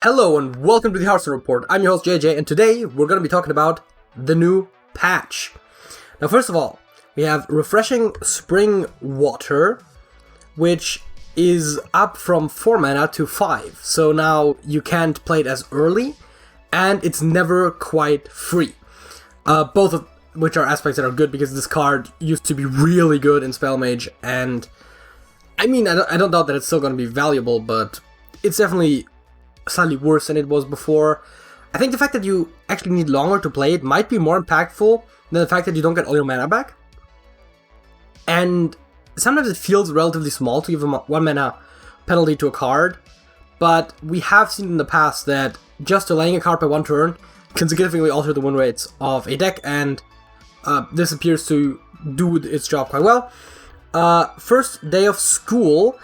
Hello and welcome to the Hearthstone Report. I'm your host JJ, and today we're going to be talking about the new patch. Now, first of all, we have Refreshing Spring Water, which is up from 4 mana to 5. So now you can't play it as early, and it's never quite free. Both of which are aspects that are good, because this card used to be really good in Spellmage, and I mean, I don't doubt that it's still going to be valuable, but it's definitely slightly worse than it was before. I think the fact that you actually need longer to play it might be more impactful than the fact that you don't get all your mana back. And sometimes it feels relatively small to give a 1 mana penalty to a card, but we have seen in the past that just delaying a card by 1 turn can significantly alter the win rates of a deck, and this appears to do its job quite well. First Day of School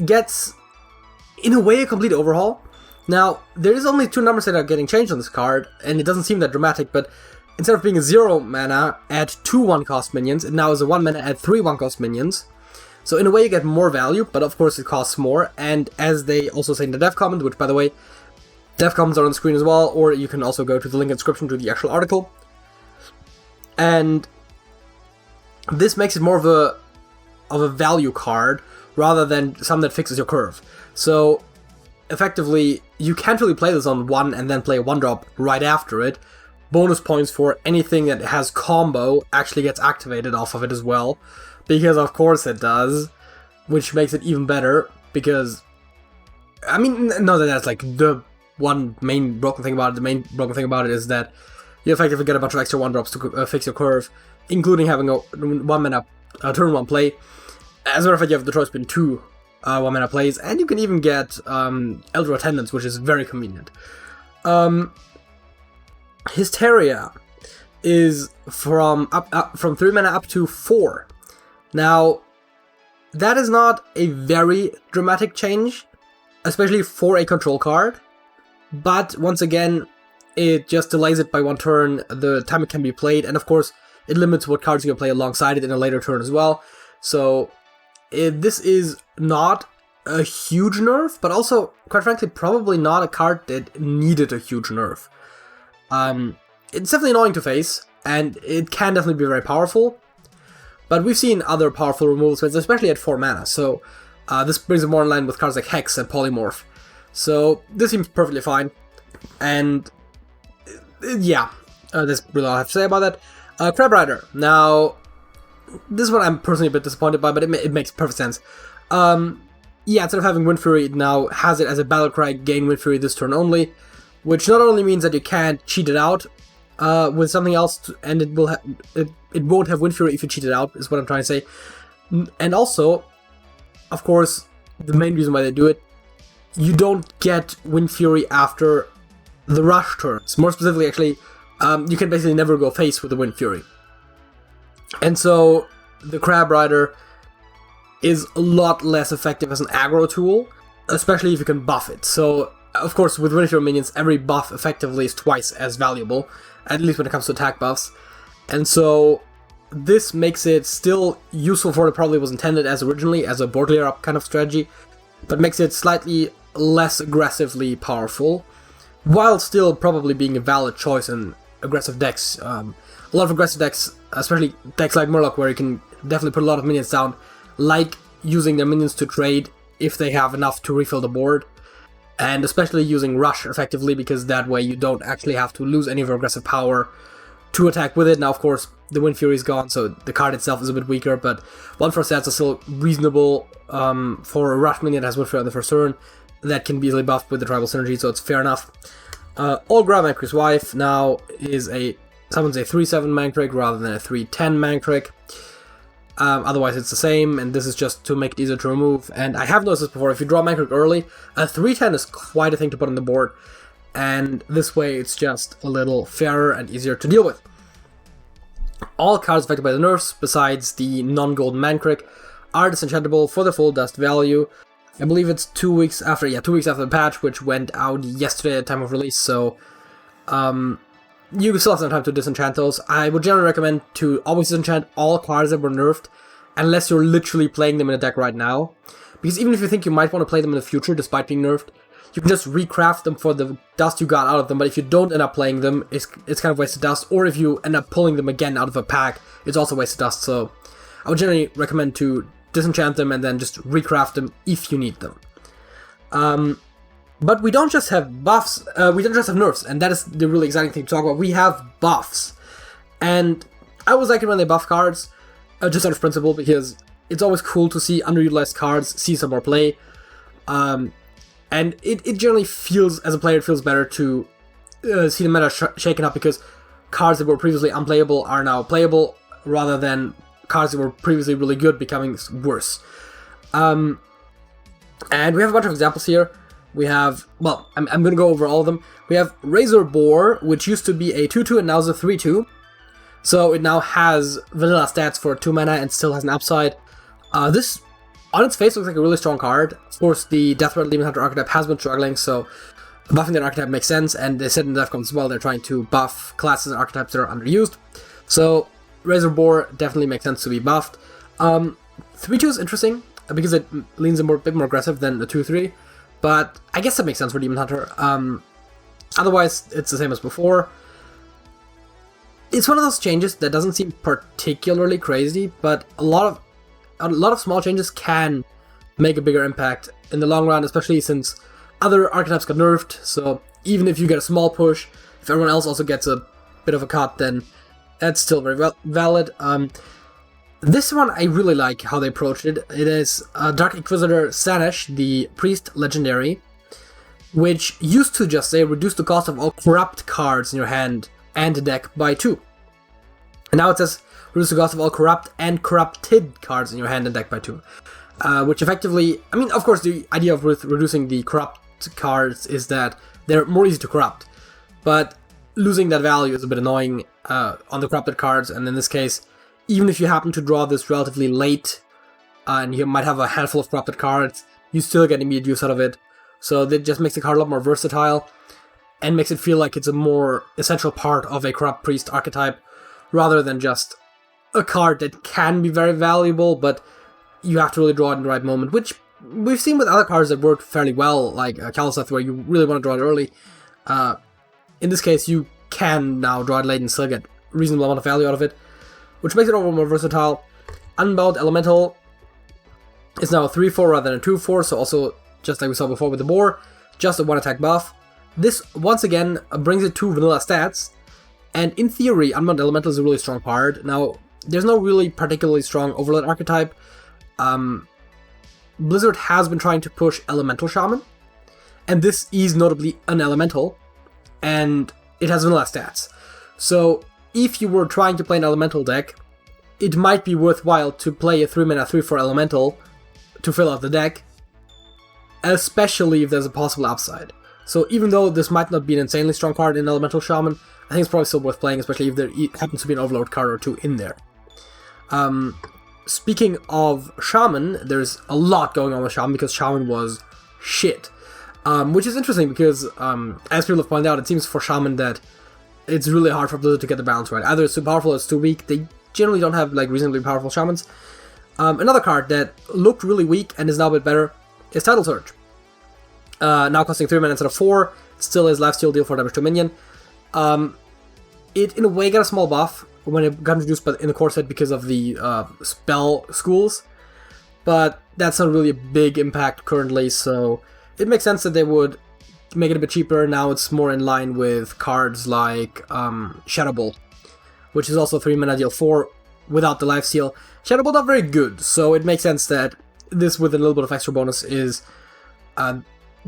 gets, in a way, a complete overhaul. Now, there is only 2 numbers that are getting changed on this card, and it doesn't seem that dramatic, but instead of being a 0 mana add 2 1-cost minions, it now is a 1 mana add 3 1-cost minions. So in a way you get more value, but of course it costs more, and as they also say in the dev comment, which by the way, dev comments are on the screen as well, or you can also go to the link in the description to the actual article. And this makes it more of a value card, rather than something that fixes your curve. So effectively, you can't really play this on 1 and then play a 1-drop right after it. Bonus points for anything that has combo actually gets activated off of it as well, because of course it does, which makes it even better, because, I mean, no, that's like the one main broken thing about it. The main broken thing about it is that you effectively get a bunch of extra 1-drops to fix your curve, including having a 1 mana turn 1 play. As a matter of fact, you have the choice between 2 1 mana plays, and you can even get Elder Attendants, which is very convenient. Hysteria is from 3 mana up to 4. Now, that is not a very dramatic change, especially for a control card, but once again, it just delays it by 1 turn, the time it can be played, and of course, it limits what cards you can play alongside it in a later turn as well. So this is not a huge nerf, but also, quite frankly, probably not a card that needed a huge nerf. It's definitely annoying to face, and it can definitely be very powerful, but we've seen other powerful removal spells, especially at 4 mana, so this brings it more in line with cards like Hex and Polymorph. So this seems perfectly fine, and yeah, that's really all I have to say about that. Crab Rider. Now, this one I'm personally a bit disappointed by, but it makes perfect sense. Yeah, instead of having Wind Fury, it now has it as a battle cry, gain Wind Fury this turn only, which not only means that you can't cheat it out with something else, and it won't have Wind Fury if you cheat it out, is what I'm trying to say. And also, of course, the main reason why they do it, you don't get Wind Fury after the rush turns. More specifically, actually, you can basically never go face with the Wind Fury. And so, the Crab Rider is a lot less effective as an aggro tool, especially if you can buff it. So, of course, with Wind Fury minions, every buff effectively is twice as valuable, at least when it comes to attack buffs. And so, this makes it still useful for what it probably was intended as originally, as a board layer up kind of strategy, but makes it slightly less aggressively powerful, while still probably being a valid choice in aggressive decks. A lot of aggressive decks, especially decks like Murloc, where you can definitely put a lot of minions down, like using their minions to trade if they have enough to refill the board, and especially using Rush effectively, because that way you don't actually have to lose any of your aggressive power to attack with it. Now, of course, the Wind Fury is gone, so the card itself is a bit weaker, but 1 for stats are still reasonable for a Rush minion that has Wind Fury on the first turn. That can be easily buffed with the Tribal Synergy, so it's fair enough. All Ground Mancre's Wife now is someone's a 3/7 Mancrake rather than a 3/10 Mancrake. Otherwise it's the same, and this is just to make it easier to remove. And I have noticed this before, if you draw Mancrake early, a 3/10 is quite a thing to put on the board, and this way it's just a little fairer and easier to deal with. All cards affected by the nerfs, besides the non-golden Mancrake, are disenchantable for the full dust value. I believe it's 2 weeks after the patch, which went out yesterday at time of release, so you still have some time to disenchant those. I would generally recommend to always disenchant all cards that were nerfed, unless you're literally playing them in a deck right now. Because even if you think you might want to play them in the future, despite being nerfed, you can just recraft them for the dust you got out of them, but if you don't end up playing them, it's kind of wasted dust, or if you end up pulling them again out of a pack, it's also wasted dust, so I would generally recommend to disenchant them and then just recraft them if you need them. But we don't just have buffs, we don't just have nerfs, and that is the really exciting thing to talk about. We have buffs, and I always like it when they buff cards, just out of principle, because it's always cool to see underutilized cards see some more play, and it generally feels, as a player, it feels better to see the meta shaken up, because cards that were previously unplayable are now playable, rather than cards that were previously really good becoming worse. And we have a bunch of examples here. We have, well, I'm going to go over all of them. We have Razer Bore, which used to be a 2-2 and now is a 3-2. So it now has vanilla stats for 2 mana and still has an upside. This, on its face, looks like a really strong card. Of course, the Death Rattle Demon Hunter archetype has been struggling, so buffing that archetype makes sense, and they said in the Defcons as well, they're trying to buff classes and archetypes that are underused. So Razer Bore definitely makes sense to be buffed. 3-2 is interesting, because it leans a bit more aggressive than the 2-3, but I guess that makes sense for Demon Hunter. Otherwise, it's the same as before. It's one of those changes that doesn't seem particularly crazy, but a lot of small changes can make a bigger impact in the long run, especially since other archetypes got nerfed, so even if you get a small push, if everyone else also gets a bit of a cut, then that's still very valid. This one, I really like how they approached it. It is Dark Inquisitor Saanich, the Priest Legendary, which used to just say reduce the cost of all corrupt cards in your hand and deck by 2. And now it says reduce the cost of all corrupt and corrupted cards in your hand and deck by 2. Which effectively, I mean, of course, the idea of reducing the corrupt cards is that they're more easy to corrupt. But losing that value is a bit annoying on the corrupted cards, and in this case, even if you happen to draw this relatively late, and you might have a handful of corrupted cards, you still get immediate use out of it. So that just makes the card a lot more versatile, and makes it feel like it's a more essential part of a Corrupt Priest archetype, rather than just a card that can be very valuable, but you have to really draw it in the right moment, which we've seen with other cards that work fairly well, like Kaliseth, where you really want to draw it early. In this case, you can now draw it late and still get a reasonable amount of value out of it, which makes it overall more versatile. Unbound Elemental is now a 3-4 rather than a 2-4, so also, just like we saw before with the Boar, just a 1-attack buff. This, once again, brings it to vanilla stats, and in theory, Unbound Elemental is a really strong card. Now, there's no really particularly strong Overload archetype. Blizzard has been trying to push Elemental Shaman, and this is notably an Elemental, and it has vanilla stats. So, if you were trying to play an Elemental deck, it might be worthwhile to play a 3-mana 3-4 Elemental to fill out the deck, especially if there's a possible upside. So even though this might not be an insanely strong card in Elemental Shaman, I think it's probably still worth playing, especially if there happens to be an Overload card or two in there. Speaking of Shaman, there's a lot going on with Shaman, because Shaman was shit. Which is interesting, because, as people have pointed out, it seems for Shaman that it's really hard for Blizzard to get the balance right. Either it's too powerful or it's too weak. They generally don't have, like, reasonably powerful Shamans. Another card that looked really weak and is now a bit better is Tidal Surge. Now costing 3 mana instead of 4, it still is lifesteal, deal 4 damage to a minion. It, in a way, got a small buff when it got introduced in the core set because of the spell schools, but that's not really a big impact currently, so it makes sense that they would make it a bit cheaper. Now it's more in line with cards like Shadow Bolt, which is also 3 mana deal 4 without the lifesteal. Shadow Bolt not very good, so it makes sense that this with a little bit of extra bonus is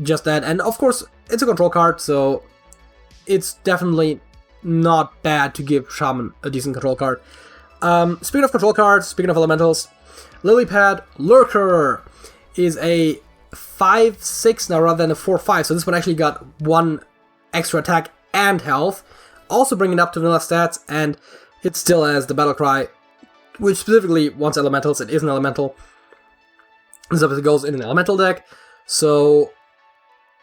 just that. And of course, it's a control card, so it's definitely not bad to give Shaman a decent control card. Speaking of control cards, speaking of elementals, Pad Lurker is a 5-6 now rather than a 4-5, so this one actually got 1 extra attack and health, also bringing it up to vanilla stats, and it still has the battle cry, which specifically wants elementals. It is an elemental. This obviously goes in an elemental deck, so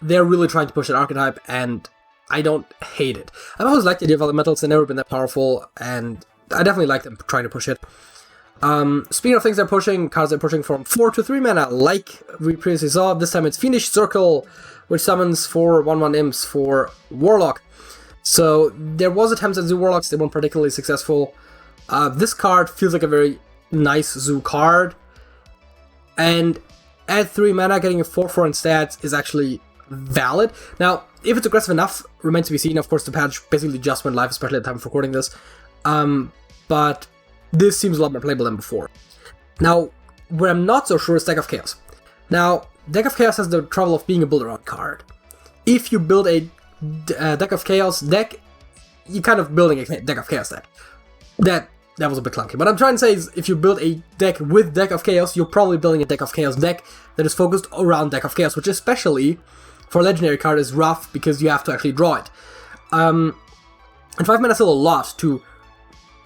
they're really trying to push that archetype, and I don't hate it. I've always liked the idea of elementals. They've never been that powerful, and I definitely like them trying to push it. Speaking of things they're pushing, cards they're pushing from 4 to 3 mana, like we previously saw. This time it's Fiendish Circle, which summons 4 1/1 imps for Warlock. So there was attempts at Zoo Warlocks, they weren't particularly successful. This card feels like a very nice Zoo card, and at 3 mana, getting a 4/4 in stats is actually valid. Now, if it's aggressive enough, remains to be seen. Of course, the patch basically just went live, especially at the time of recording this. But this seems a lot more playable than before. Now, where I'm not so sure is Deck of Chaos. Now, Deck of Chaos has the trouble of being a build-around card. If you build a Deck of Chaos deck, you're kind of building a Deck of Chaos deck. That was a bit clunky. What I'm trying to say is, if you build a deck with Deck of Chaos, you're probably building a Deck of Chaos deck that is focused around Deck of Chaos, which especially for a legendary card is rough because you have to actually draw it. And 5 mana is still a lot to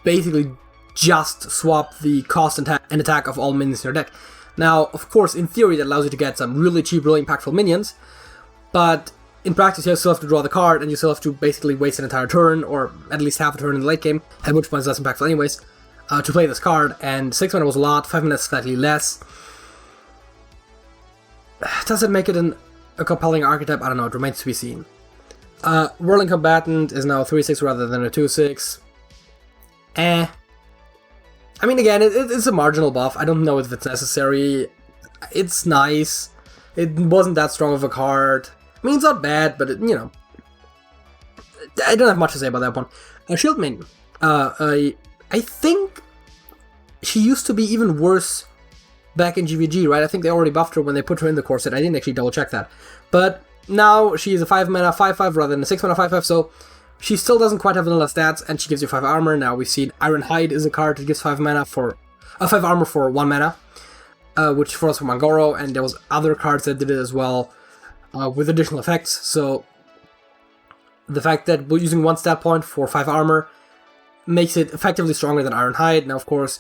basically just swap the cost and attack of all minions in your deck. Now, of course, in theory, that allows you to get some really cheap, really impactful minions, but in practice, you still have to draw the card, and you still have to basically waste an entire turn, or at least half a turn in the late game, at which point it's less impactful anyways, to play this card, and 6 mana was a lot, 5 mana is slightly less. Does it make it a compelling archetype? I don't know, it remains to be seen. Whirling Combatant is now a 3/6 rather than a 2/6. I mean, again, it's a marginal buff. I don't know if it's necessary. It's nice. It wasn't that strong of a card. I mean, it's not bad, but, I don't have much to say about that one. Shield Maiden. I think she used to be even worse back in GVG, right? I think they already buffed her when they put her in the core set. I didn't actually double check that. But now she is a 5 mana 5/5 rather than a 6 mana 5/5, so she still doesn't quite have vanilla stats, and she gives you 5 armor. Now we've seen Ironhide is a card that gives 5 mana for 5 armor for 1 mana, which for us from Mangoro, and there was other cards that did it as well with additional effects. So the fact that we're using 1 stat point for 5 armor makes it effectively stronger than Ironhide. Now, of course,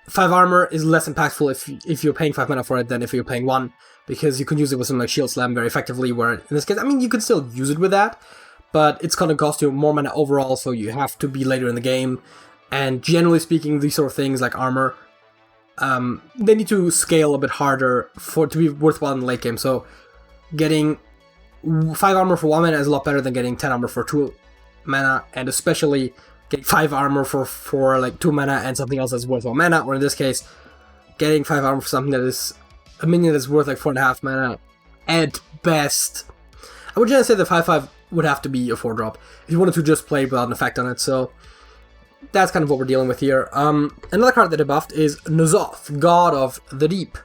5 armor is less impactful if you're paying 5 mana for it than if you're paying 1, because you can use it with something like Shield Slam very effectively, where in this case, I mean, you can still use it with that, but it's going to cost you more mana overall, so you have to be later in the game. And generally speaking, these sort of things like armor, they need to scale a bit harder to be worthwhile in the late game. So getting 5 armor for 1 mana is a lot better than getting 10 armor for 2 mana, and especially getting 5 armor for like 2 mana and something else that's worth 1 mana, or in this case, getting 5 armor for something that is a minion that's worth like 4.5 mana at best. I would generally say the 5/5 would have to be a 4-drop if you wanted to just play without an effect on it, so that's kind of what we're dealing with here. Another card that they buffed is N'Zoth, God of the Deep.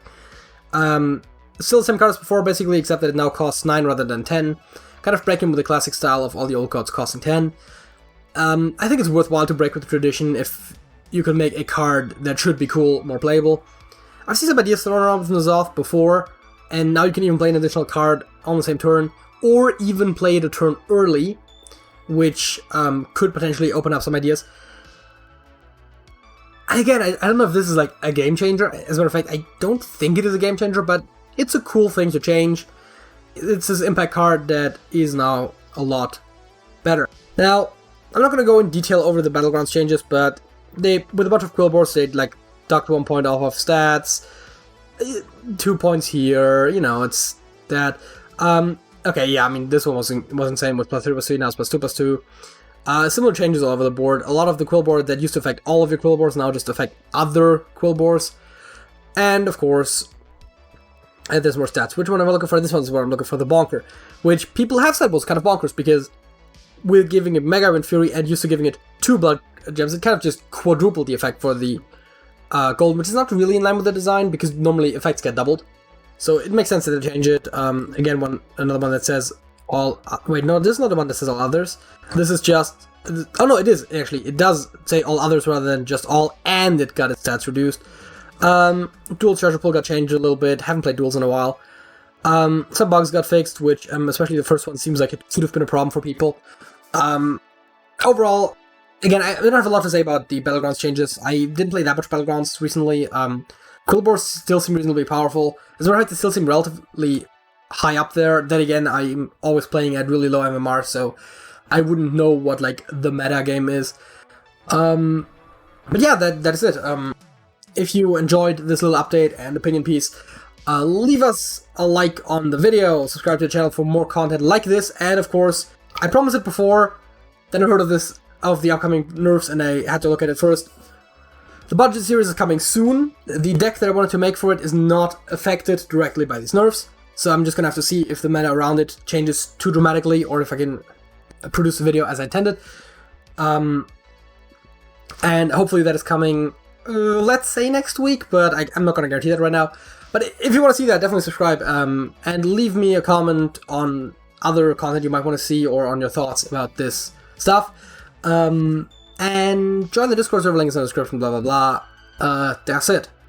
Still the same card as before, basically, except that it now costs 9 rather than 10. Kind of breaking with the classic style of all the old gods costing 10. I think it's worthwhile to break with the tradition if you can make a card that should be cool, more playable. I've seen some ideas thrown around with N'Zoth before, and now you can even play an additional card on the same turn, or even play it a turn early, which could potentially open up some ideas. And again, I don't know if this is like a game changer. As a matter of fact, I don't think it is a game changer, but it's a cool thing to change. It's this impact card that is now a lot better. Now, I'm not going to go in detail over the Battlegrounds changes, but they, with a bunch of Quillboars, they like docked 1 point off of stats, 2 points here, it's that. Okay, yeah, I mean, this one was insane with +3/+3, now it's +2/+2. Similar changes all over the board. A lot of the Quillboar that used to affect all of your Quillboars now just affect other Quillboars. And, of course, there's more stats. Which one am I looking for? This one's where I'm looking for the Bonker, which people have said was kind of bonkers, because with giving it Mega Wind Fury and used to giving it 2 Blood Gems, it kind of just quadrupled the effect for the gold, which is not really in line with the design, because normally effects get doubled. So it makes sense that they change it. Again, another one that says all... wait, no, this is not the one that says all others. This is just... oh no, it is, actually. It does say all others rather than just all, and it got its stats reduced. Dual Treasure Pool got changed a little bit. Haven't played duels in a while. Some bugs got fixed, which, especially the first one, seems like it could have been a problem for people. Overall, again, I don't have a lot to say about the Battlegrounds changes. I didn't play that much Battlegrounds recently. Quillboars still seem reasonably powerful. As a matter of fact, they still seem relatively high up there. Then again, I'm always playing at really low MMR, so I wouldn't know what, like, the meta game is. But yeah, that is it. if you enjoyed this little update and opinion piece, leave us a like on the video, subscribe to the channel for more content like this, and of course, I promised it before, then I heard of the upcoming nerfs, and I had to look at it first. The budget series is coming soon. The deck that I wanted to make for it is not affected directly by these nerfs, so I'm just gonna have to see if the meta around it changes too dramatically, or if I can produce a video as I intended. And hopefully that is coming, let's say next week, but I'm not gonna guarantee that right now. But if you want to see that, definitely subscribe, and leave me a comment on other content you might want to see, or on your thoughts about this stuff. And join the Discord server, link is in the description, blah blah blah. That's it.